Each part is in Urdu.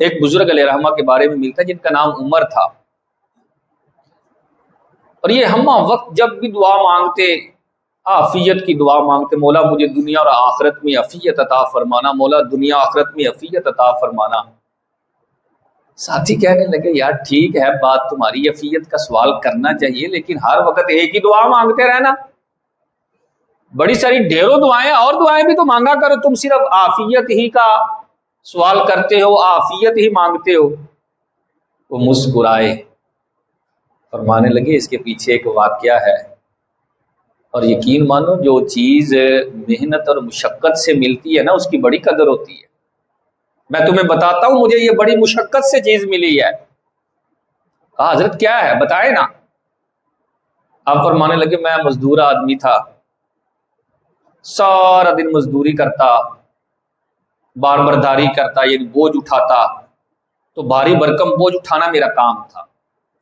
ایک بزرگ علیہ رحمہ کے بارے میں ملتا ہے جن کا نام عمر تھا، اور یہ ہم وقت جب بھی دعا مانگتے، عافیت کی دعا مانگتے، مولا مجھے دنیا اور آخرت میں عافیت عطا فرمانا، مولا دنیا آخرت میں عافیت عطا فرمانا۔ ساتھی کہنے لگے یار ٹھیک ہے بات تمہاری، عافیت کا سوال کرنا چاہیے، لیکن ہر وقت ایک ہی دعا مانگتے رہنا، بڑی ساری ڈھیروں دعائیں اور دعائیں بھی تو مانگا کرو، تم صرف عافیت ہی کا سوال کرتے ہو، عافیت ہی مانگتے ہو۔ وہ مسکرائے، فرمانے لگے اس کے پیچھے ایک واقعہ ہے، اور یقین مانو جو چیز محنت اور مشقت سے ملتی ہے نا اس کی بڑی قدر ہوتی ہے۔ میں تمہیں بتاتا ہوں مجھے یہ بڑی مشقت سے چیز ملی ہے۔ کہا حضرت کیا ہے بتائے نا۔ آپ فرمانے لگے میں مزدور آدمی تھا، سارا دن مزدوری کرتا، بار برداری کرتا، یعنی بوجھ اٹھاتا، تو بھاری بھرکم بوجھ اٹھانا میرا کام تھا۔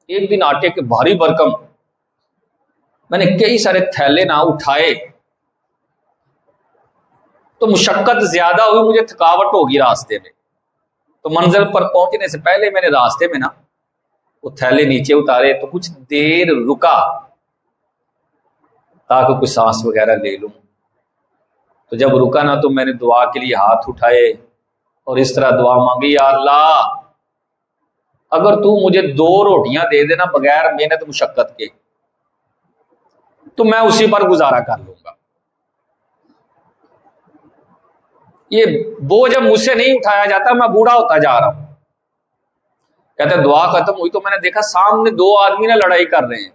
ایک دن آٹے کے بھاری بھرکم میں نے کئی سارے تھیلے نہ اٹھائے، تو مشقت زیادہ ہوئی، مجھے تھکاوٹ ہوگی راستے میں، تو منزل پر پہنچنے سے پہلے میں نے راستے میں نا وہ تھیلے نیچے اتارے، تو کچھ دیر رکا تاکہ کوئی سانس وغیرہ لے لوں۔ تو جب رکا نا تو میں نے دعا کے لیے ہاتھ اٹھائے اور اس طرح دعا مانگی، یا اللہ اگر تو مجھے 2 روٹیاں دے دینا بغیر محنت مشقت کے تو میں اسی پر گزارا کر لوں گا، یہ بوجھ اب مجھ سے نہیں اٹھایا جاتا، میں بوڑھا ہوتا جا رہا ہوں۔ کہتے دعا ختم ہوئی تو میں نے دیکھا سامنے 2 آدمی نے لڑائی کر رہے ہیں۔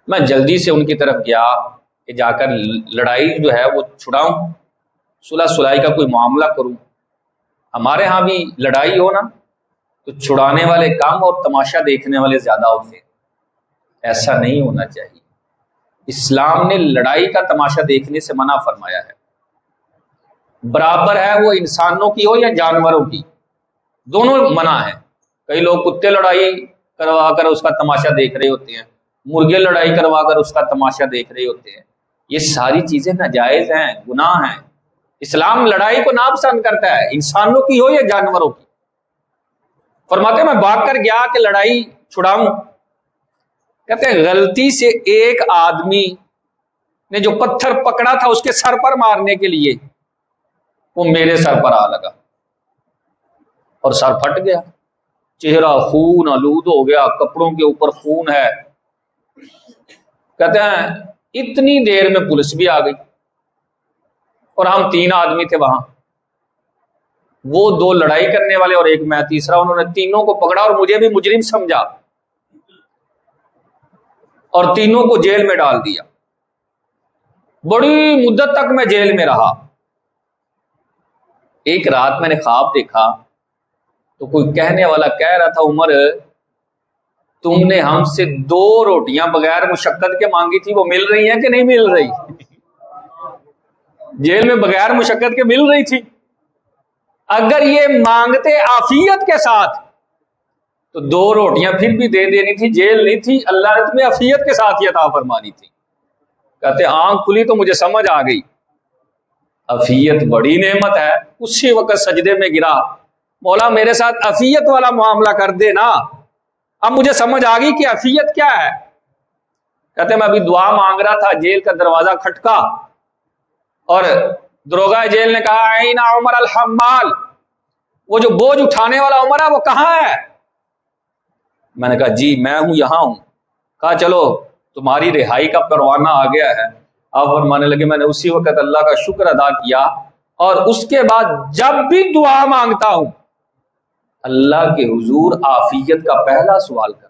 میں جلدی سے ان کی طرف گیا کہ جا کر لڑائی جو ہے وہ چھڑاؤں، صلح سلائی کا کوئی معاملہ کروں۔ ہمارے ہاں بھی لڑائی ہو نا تو چھڑانے والے کم اور تماشا دیکھنے والے زیادہ ہوتے ہیں، ایسا نہیں ہونا چاہیے۔ اسلام نے لڑائی کا تماشا دیکھنے سے منع فرمایا ہے، برابر ہے وہ انسانوں کی ہو یا جانوروں کی، دونوں منع ہے۔ کئی لوگ کتے لڑائی کروا کر اس کا تماشا دیکھ رہے ہوتے ہیں، مرغے لڑائی کروا کر اس کا تماشا دیکھ رہے ہوتے ہیں، یہ ساری چیزیں ناجائز ہیں، گناہ ہیں۔ اسلام لڑائی کو ناپسند کرتا ہے، انسانوں کی ہو یا جانوروں کی۔ فرماتے میں بھاگ کر گیا کہ لڑائی چھڑاؤں۔ کہتے ہیں غلطی سے ایک آدمی نے جو پتھر پکڑا تھا اس کے سر پر مارنے کے لیے، وہ میرے سر پر آ لگا اور سر پھٹ گیا، چہرہ خون آلود ہو گیا، کپڑوں کے اوپر خون ہے۔ کہتے ہیں اتنی دیر میں پولیس بھی آ گئی اور ہم 3 آدمی تھے وہاں، وہ 2 لڑائی کرنے والے اور ایک میں تیسرا، انہوں نے تینوں کو پکڑا اور مجھے بھی مجرم سمجھا اور تینوں کو جیل میں ڈال دیا۔ بڑی مدت تک میں جیل میں رہا۔ ایک رات میں نے خواب دیکھا تو کوئی کہنے والا کہہ رہا تھا عمر تم نے ہم سے 2 روٹیاں بغیر مشقت کے مانگی تھی، وہ مل رہی ہیں کہ نہیں مل رہی؟ جیل میں بغیر مشقت کے مل رہی تھی۔ اگر یہ مانگتے عافیت کے ساتھ تو 2 روٹیاں پھر بھی دے دینی تھی، جیل نہیں تھی، اللہ نے تمہیں عافیت کے ساتھ ہی عطا فرمانی تھی۔ کہتے آنکھ کھلی تو مجھے سمجھ آ گئی عافیت بڑی نعمت ہے۔ اسی وقت سجدے میں گرا، مولا میرے ساتھ عافیت والا معاملہ کر دے نا۔ اب مجھے سمجھ آ گئی کہ عافیت کیا ہے۔ کہتے میں ابھی دعا مانگ رہا تھا، جیل کا دروازہ کھٹکا اور دروغہ جیل نے کہا این عمر الحمال، وہ جو بوجھ اٹھانے والا عمر ہے وہ کہاں ہے؟ میں نے کہا جی میں ہوں، یہاں ہوں۔ کہا چلو تمہاری رہائی کا پروانہ آ گیا ہے۔ آپ فرمانے لگے میں نے اسی وقت اللہ کا شکر ادا کیا، اور اس کے بعد جب بھی دعا مانگتا ہوں اللہ کے حضور عافیت کا پہلا سوال کرتا ہوں۔